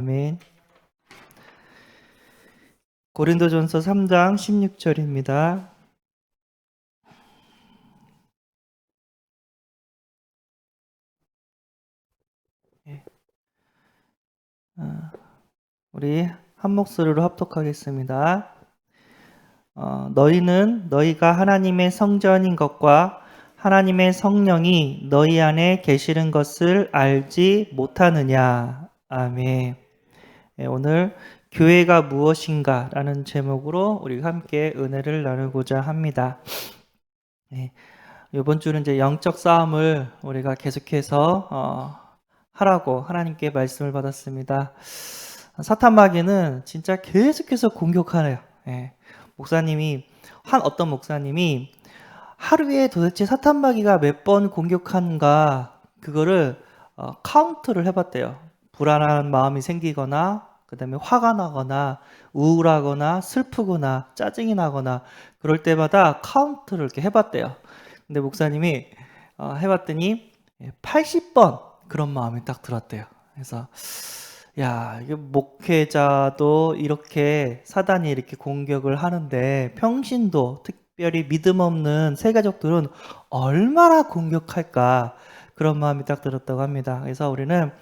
아멘. 고린도전서 3장 16절입니다. 우리 한 목소리로 합독하겠습니다. 너희는 너희가 하나님의 성전인 것과 하나님의 성령이 너희 안에 계시는 것을 알지 못하느냐. 아멘. 오늘 교회가 무엇인가 라는 제목으로 우리 함께 은혜를 나누고자 합니다. 이번 주는 이제 영적 싸움을 우리가 계속해서 하라고 하나님께 말씀을 받았습니다. 사탄 마귀는 진짜 계속해서 공격하네요. 어떤 목사님이 하루에 도대체 사탄 마귀가 몇 번 공격하는가 그거를 카운트를 해봤대요. 불안한 마음이 생기거나 그 다음에 화가 나거나 우울하거나 슬프거나 짜증이 나거나 그럴 때마다 카운트를 이렇게 해봤대요. 근데 목사님이 해봤더니 80번 그런 마음이 딱 들었대요. 그래서 이게 목회자도 이렇게 사단이 이렇게 공격을 하는데 평신도 특별히 믿음 없는 세가족들은 얼마나 공격할까 그런 마음이 딱 들었다고 합니다. 그래서 우리는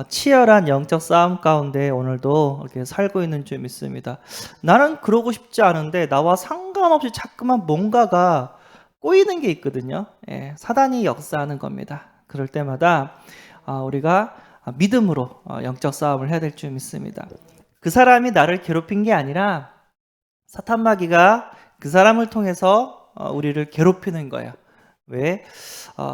치열한 영적 싸움 가운데 오늘도 이렇게 살고 있는 줄 믿습니다. 나는 그러고 싶지 않은데 나와 상관없이 자꾸만 뭔가가 꼬이는 게 있거든요. 사단이 역사하는 겁니다. 그럴 때마다 우리가 믿음으로 영적 싸움을 해야 될 줄 믿습니다. 그 사람이 나를 괴롭힌 게 아니라 사탄 마귀가 그 사람을 통해서 우리를 괴롭히는 거예요. 왜?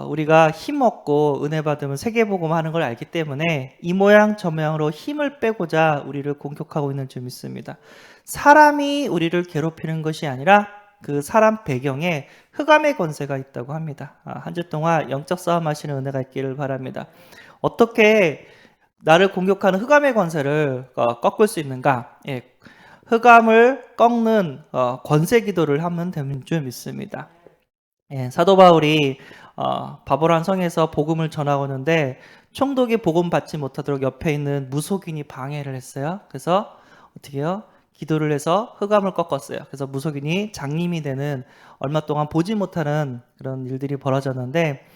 우리가 힘없고 은혜 받으면 세계복음 하는 걸 알기 때문에 이 모양 저 모양으로 힘을 빼고자 우리를 공격하고 있는 줄 믿습니다. 사람이 우리를 괴롭히는 것이 아니라 그 사람 배경에 흑암의 권세가 있다고 합니다. 한 주 동안 영적 싸움 하시는 은혜가 있기를 바랍니다. 어떻게 나를 공격하는 흑암의 권세를 꺾을 수 있는가? 흑암을 꺾는 권세 기도를 하면 되는 줄 믿습니다. 사도 바울이 바보란 성에서 복음을 전하고 있는데 총독이 복음 받지 못하도록 옆에 있는 무속인이 방해를 했어요. 그래서 어떻게 해요? 기도를 해서 흑암을 꺾었어요. 그래서 무속인이 장님이 되는 얼마 동안 보지 못하는 그런 일들이 벌어졌는데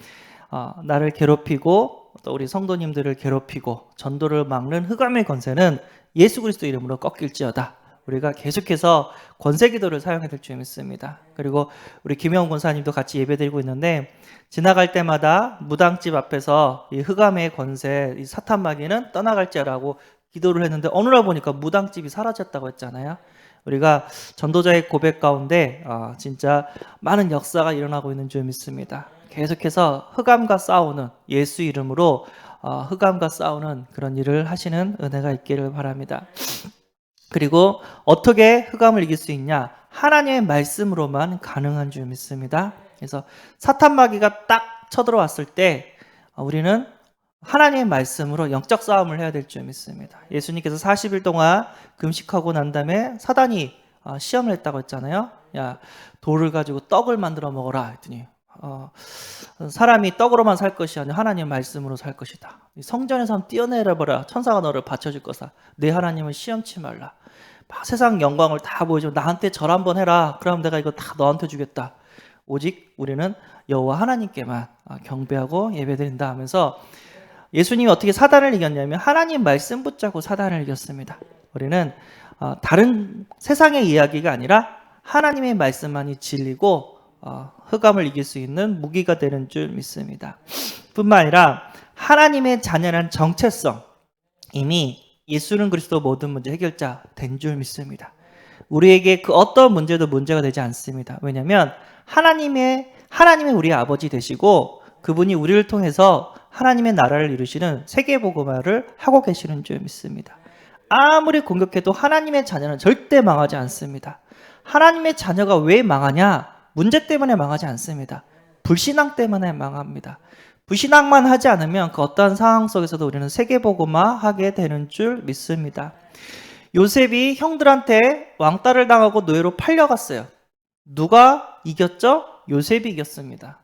나를 괴롭히고 또 우리 성도님들을 괴롭히고 전도를 막는 흑암의 권세는 예수 그리스도 이름으로 꺾일지어다. 우리가 계속해서 권세 기도를 사용해야 될 줄 믿습니다. 그리고 우리 김영훈 권사님도 같이 예배드리고 있는데 지나갈 때마다 무당집 앞에서 이 흑암의 권세, 이 사탄 마귀는 떠나갈지라고 기도를 했는데 어느 날 보니까 무당집이 사라졌다고 했잖아요. 우리가 전도자의 고백 가운데 진짜 많은 역사가 일어나고 있는 줄 믿습니다. 계속해서 흑암과 싸우는 예수 이름으로 흑암과 싸우는 그런 일을 하시는 은혜가 있기를 바랍니다. 그리고 어떻게 흑암을 이길 수 있냐? 하나님의 말씀으로만 가능한 줄 믿습니다. 그래서 사탄 마귀가 딱 쳐들어왔을 때 우리는 하나님의 말씀으로 영적 싸움을 해야 될 줄 믿습니다. 예수님께서 40일 동안 금식하고 난 다음에 사단이 시험을 했다고 했잖아요. 돌을 가지고 떡을 만들어 먹어라 했더니 사람이 떡으로만 살 것이 아니라 하나님의 말씀으로 살 것이다. 성전에서 한번 뛰어내려버려. 천사가 너를 받쳐줄 거다. 내 하나님을 시험치 말라. 세상 영광을 다 보여주고 나한테 절 한번 해라. 그럼 내가 이거 다 너한테 주겠다. 오직 우리는 여호와 하나님께만 경배하고 예배드린다 하면서 예수님이 어떻게 사단을 이겼냐면 하나님 말씀 붙잡고 사단을 이겼습니다. 우리는 다른 세상의 이야기가 아니라 하나님의 말씀만이 진리고 흑암을 이길 수 있는 무기가 되는 줄 믿습니다. 뿐만 아니라 하나님의 자녀란 정체성, 이미 예수는 그리스도 모든 문제 해결자 된 줄 믿습니다. 우리에게 그 어떤 문제도 문제가 되지 않습니다. 왜냐하면 하나님의 우리 아버지 되시고 그분이 우리를 통해서 하나님의 나라를 이루시는 세계복음화를 하고 계시는 줄 믿습니다. 아무리 공격해도 하나님의 자녀는 절대 망하지 않습니다. 하나님의 자녀가 왜 망하냐? 문제 때문에 망하지 않습니다. 불신앙 때문에 망합니다. 불신앙만 하지 않으면 그 어떠한 상황 속에서도 우리는 세계복음화 하게 되는 줄 믿습니다. 요셉이 형들한테 왕따를 당하고 노예로 팔려갔어요. 누가 이겼죠? 요셉이 이겼습니다.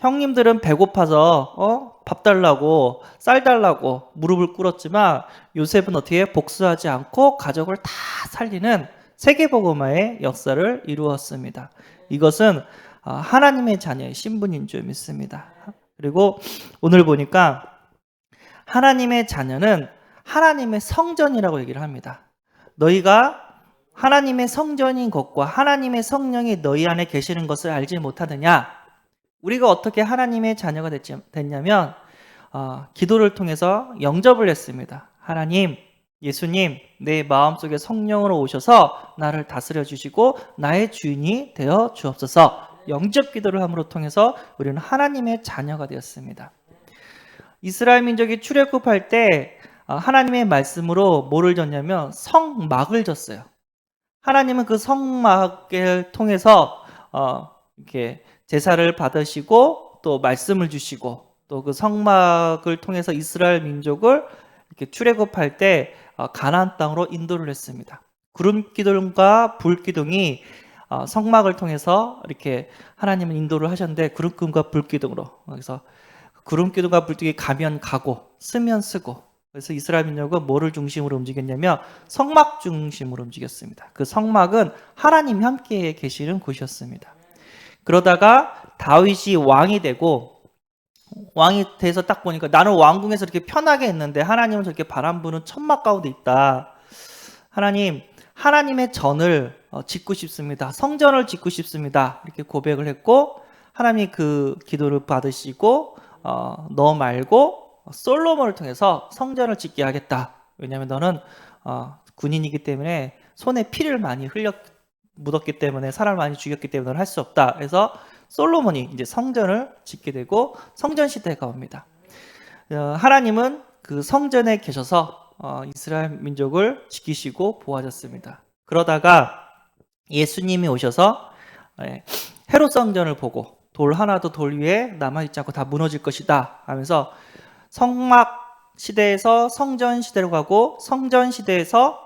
형님들은 배고파서 밥 달라고 쌀 달라고 무릎을 꿇었지만 요셉은 어떻게 복수하지 않고 가족을 다 살리는 세계복음화의 역사를 이루었습니다. 이것은 하나님의 자녀의 신분인 줄 믿습니다. 그리고 오늘 보니까 하나님의 자녀는 하나님의 성전이라고 얘기를 합니다. 너희가 하나님의 성전인 것과 하나님의 성령이 너희 안에 계시는 것을 알지 못하느냐? 우리가 어떻게 하나님의 자녀가 됐냐면 기도를 통해서 영접을 했습니다. 하나님, 예수님, 내 마음속에 성령으로 오셔서 나를 다스려 주시고 나의 주인이 되어 주옵소서. 영접 기도를 함으로 통해서 우리는 하나님의 자녀가 되었습니다. 이스라엘 민족이 출애굽할 때 하나님의 말씀으로 뭐를 줬냐면 성막을 줬어요. 하나님은 그 성막을 통해서 이렇게 제사를 받으시고 또 말씀을 주시고 또 그 성막을 통해서 이스라엘 민족을 이렇게 출애굽할 때 가나안 땅으로 인도를 했습니다. 구름 기둥과 불 기둥이 성막을 통해서 이렇게 하나님은 인도를 하셨는데 구름과 불 기둥으로 그래서 구름 기둥과 불 기둥이 가면 가고 쓰면 쓰고 그래서 이스라엘 민족은 뭐를 중심으로 움직였냐면 성막 중심으로 움직였습니다. 그 성막은 하나님 함께 계시는 곳이었습니다. 그러다가 다윗이 왕이 되고 왕이 돼서 딱 보니까 나는 왕궁에서 이렇게 편하게 있는데 하나님은 저렇게 바람 부는 천막 가운데 있다. 하나님, 하나님의 전을 짓고 싶습니다. 성전을 짓고 싶습니다. 이렇게 고백을 했고 하나님이 그 기도를 받으시고 너 말고 솔로몬을 통해서 성전을 짓게 하겠다. 왜냐하면 너는 군인이기 때문에 손에 피를 많이 묻었기 때문에 사람을 많이 죽였기 때문에 너는 할 수 없다. 그래서 솔로몬이 이제 성전을 짓게 되고 성전 시대가 옵니다. 하나님은 그 성전에 계셔서 이스라엘 민족을 지키시고 보호하셨습니다. 그러다가 예수님이 오셔서 헤롯 성전을 보고 돌 하나도 돌 위에 남아있지 않고 다 무너질 것이다 하면서 성막 시대에서 성전 시대로 가고 성전 시대에서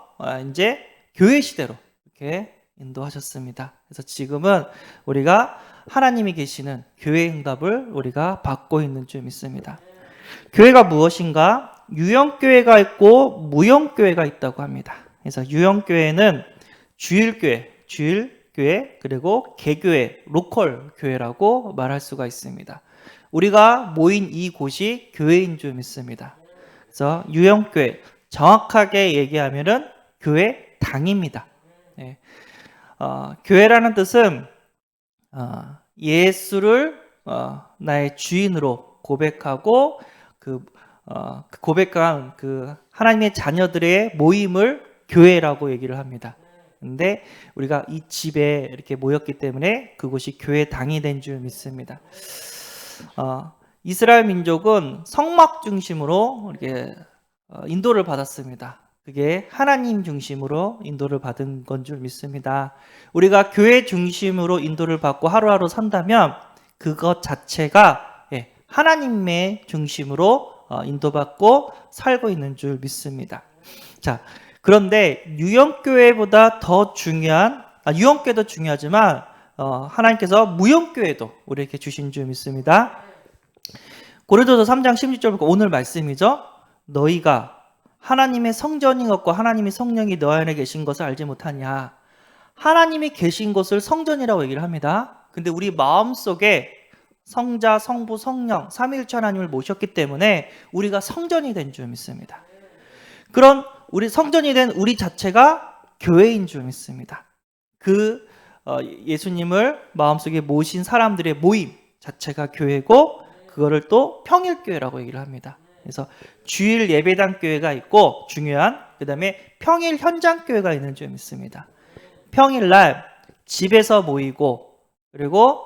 이제 교회 시대로 이렇게 인도하셨습니다. 그래서 지금은 우리가 하나님이 계시는 교회의 응답을 우리가 받고 있는 줄 믿습니다. 교회가 무엇인가? 유형교회가 있고 무형교회가 있다고 합니다. 그래서 유형교회는 주일교회 그리고 개교회, 로컬 교회라고 말할 수가 있습니다. 우리가 모인 이곳이 교회인 줄 믿습니다. 그래서 유형교회, 정확하게 얘기하면은 교회당입니다. 네. 교회라는 뜻은 예수를 나의 주인으로 고백하고 그 고백한 그 하나님의 자녀들의 모임을 교회라고 얘기를 합니다. 근데 우리가 이 집에 이렇게 모였기 때문에 그곳이 교회당이 된 줄 믿습니다. 이스라엘 민족은 성막 중심으로 이렇게 인도를 받았습니다. 그게 하나님 중심으로 인도를 받은 건 줄 믿습니다. 우리가 교회 중심으로 인도를 받고 하루하루 산다면 그것 자체가 하나님의 중심으로 인도받고 살고 있는 줄 믿습니다. 자, 그런데 유형교회보다 더 중요한, 유형교회도 중요하지만 하나님께서 무형교회도 우리에게 주신 줄 믿습니다. 고린도서 3장 16절 오늘 말씀이죠. 너희가 하나님의 성전인 것과 하나님의 성령이 너희 안에 계신 것을 알지 못하냐. 하나님이 계신 것을 성전이라고 얘기를 합니다. 근데 우리 마음속에 성자, 성부, 성령, 삼위일체 하나님을 모셨기 때문에 우리가 성전이 된 줄 믿습니다. 그런 우리 성전이 된 우리 자체가 교회인 줄 믿습니다. 그 예수님을 마음속에 모신 사람들의 모임 자체가 교회고 그거를 또 평일교회라고 얘기를 합니다. 그래서 주일 예배당 교회가 있고 중요한 그 다음에 평일 현장 교회가 있는 줄 믿습니다. 평일날 집에서 모이고 그리고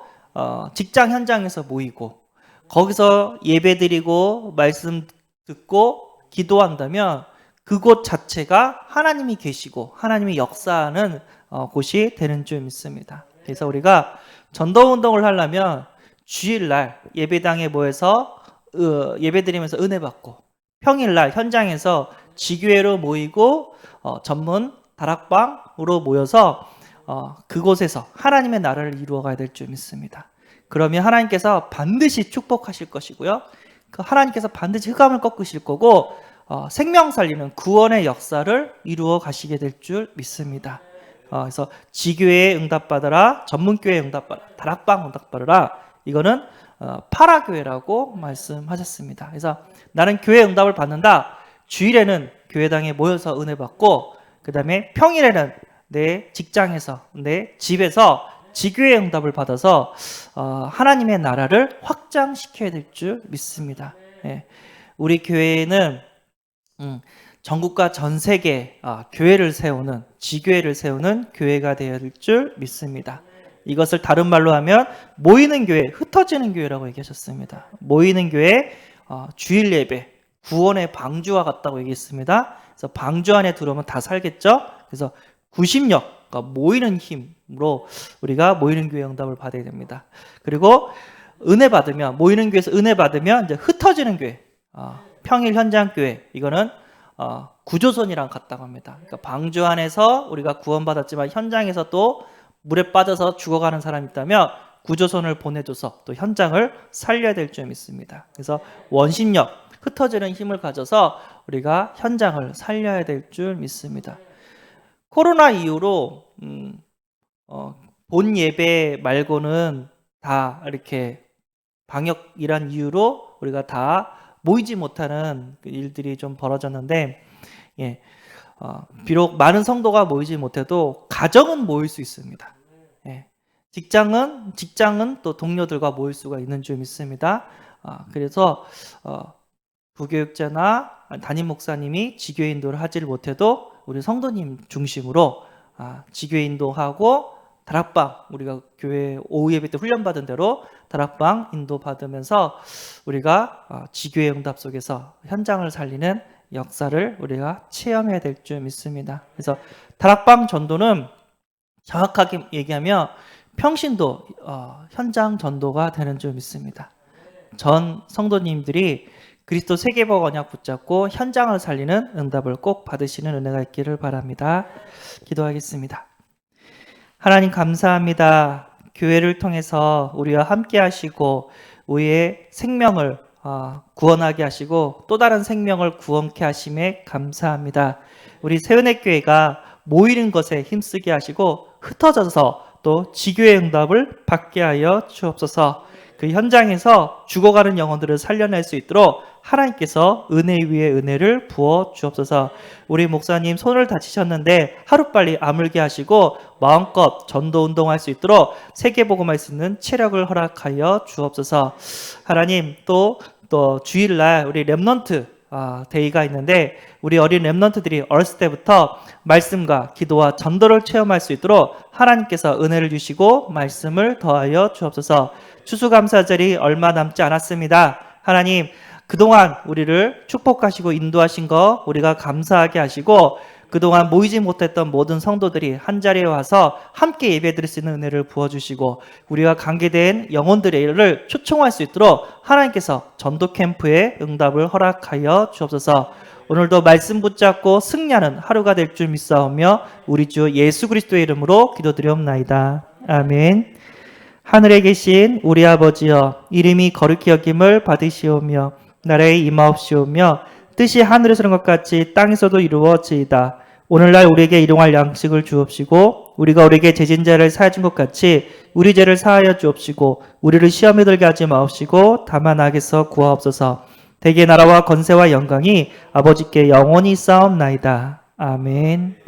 직장 현장에서 모이고 거기서 예배드리고 말씀 듣고 기도한다면 그곳 자체가 하나님이 계시고 하나님이 역사하는 곳이 되는 줄 믿습니다. 그래서 우리가 전도운동을 하려면 주일날 예배당에 모여서 예배드리면서 은혜 받고 평일날 현장에서 지교회로 모이고 전문 다락방으로 모여서 그곳에서 하나님의 나라를 이루어가야 될 줄 믿습니다. 그러면 하나님께서 반드시 축복하실 것이고요. 그 하나님께서 반드시 흑암을 꺾으실 거고 생명 살리는 구원의 역사를 이루어 가시게 될 줄 믿습니다. 그래서 지교회에 응답받아라, 전문교회에 응답받아라, 다락방 응답받아라. 이거는 파라교회라고 말씀하셨습니다. 그래서 나는 교회 응답을 받는다. 주일에는 교회당에 모여서 은혜 받고, 그 다음에 평일에는 내 직장에서, 내 집에서 지교회 응답을 받아서 하나님의 나라를 확장시켜야 될 줄 믿습니다. 예. 우리 교회는 전국과 전 세계 교회를 세우는, 지교회를 세우는 교회가 되어야 될 줄 믿습니다. 이것을 다른 말로 하면 모이는 교회, 흩어지는 교회라고 얘기하셨습니다. 모이는 교회, 주일 예배, 구원의 방주와 같다고 얘기했습니다. 그래서 방주 안에 들어오면 다 살겠죠. 그래서 구심력, 그러니까 모이는 힘으로 우리가 모이는 교회 응답을 받아야 됩니다. 그리고 은혜 받으면, 모이는 교회에서 은혜 받으면 이제 흩어지는 교회, 평일 현장 교회, 이거는 구조선이랑 같다고 합니다. 그러니까 방주 안에서 우리가 구원받았지만 현장에서 또 물에 빠져서 죽어가는 사람이 있다면 구조선을 보내줘서 또 현장을 살려야 될 줄 믿습니다. 그래서 원심력, 흩어지는 힘을 가져서 우리가 현장을 살려야 될 줄 믿습니다. 코로나 이후로 본 예배 말고는 다 이렇게 방역이란 이유로 우리가 다 모이지 못하는 일들이 좀 벌어졌는데, 비록 많은 성도가 모이지 못해도 가정은 모일 수 있습니다. 직장은 또 동료들과 모일 수가 있는 줄 믿습니다. 그래서 부교육자나 담임 목사님이 지교회 인도를 하지를 못해도 우리 성도님 중심으로 지교회 인도하고 다락방, 우리가 교회 오후 예배 때 훈련받은 대로 다락방 인도받으면서 우리가 지교회 응답 속에서 현장을 살리는 역사를 우리가 체험해야 될 줄 믿습니다. 그래서 다락방 전도는 정확하게 얘기하면 평신도 현장 전도가 되는 줄 믿습니다. 전 성도님들이 그리스도 세계복 언약 붙잡고 현장을 살리는 응답을 꼭 받으시는 은혜가 있기를 바랍니다. 기도하겠습니다. 하나님 감사합니다. 교회를 통해서 우리와 함께 하시고 우리의 생명을 구원하게 하시고 또 다른 생명을 구원케 하심에 감사합니다. 우리 세은혜교회가 모이는 것에 힘쓰게 하시고 흩어져서 또 지교의 응답을 받게 하여 주옵소서. 그 현장에서 죽어가는 영혼들을 살려낼 수 있도록 하나님께서 은혜 위에 은혜를 부어 주옵소서. 우리 목사님 손을 다치셨는데 하루빨리 아물게 하시고 마음껏 전도 운동할 수 있도록 세계복음할 수 있는 체력을 허락하여 주옵소서. 하나님 또 주일날 우리 렘넌트 데이가 있는데 우리 어린 렘넌트들이 어렸을 때부터 말씀과 기도와 전도를 체험할 수 있도록 하나님께서 은혜를 주시고 말씀을 더하여 주옵소서. 추수감사절이 얼마 남지 않았습니다. 하나님 그동안 우리를 축복하시고 인도하신 거 우리가 감사하게 하시고 그동안 모이지 못했던 모든 성도들이 한자리에 와서 함께 예배드릴 수 있는 은혜를 부어주시고 우리가 관계된 영혼들을 초청할 수 있도록 하나님께서 전도 캠프에 응답을 허락하여 주옵소서. 오늘도 말씀 붙잡고 승리하는 하루가 될 줄 믿사오며 우리 주 예수 그리스도의 이름으로 기도드리옵나이다. 아멘. 하늘에 계신 우리 아버지여, 이름이 거룩히 여김을 받으시오며 나라의 임하옵시오며 뜻이 하늘에서 하는 것 같이 땅에서도 이루어지이다. 오늘날 우리에게 일용할 양식을 주옵시고 우리가 우리에게 죄진 자를 사하여 준 것 같이 우리 죄를 사하여 주옵시고 우리를 시험에 들게 하지 마옵시고 다만 악에서 구하옵소서. 대개 나라와 권세와 영광이 아버지께 영원히 쌓옵나이다. 아멘.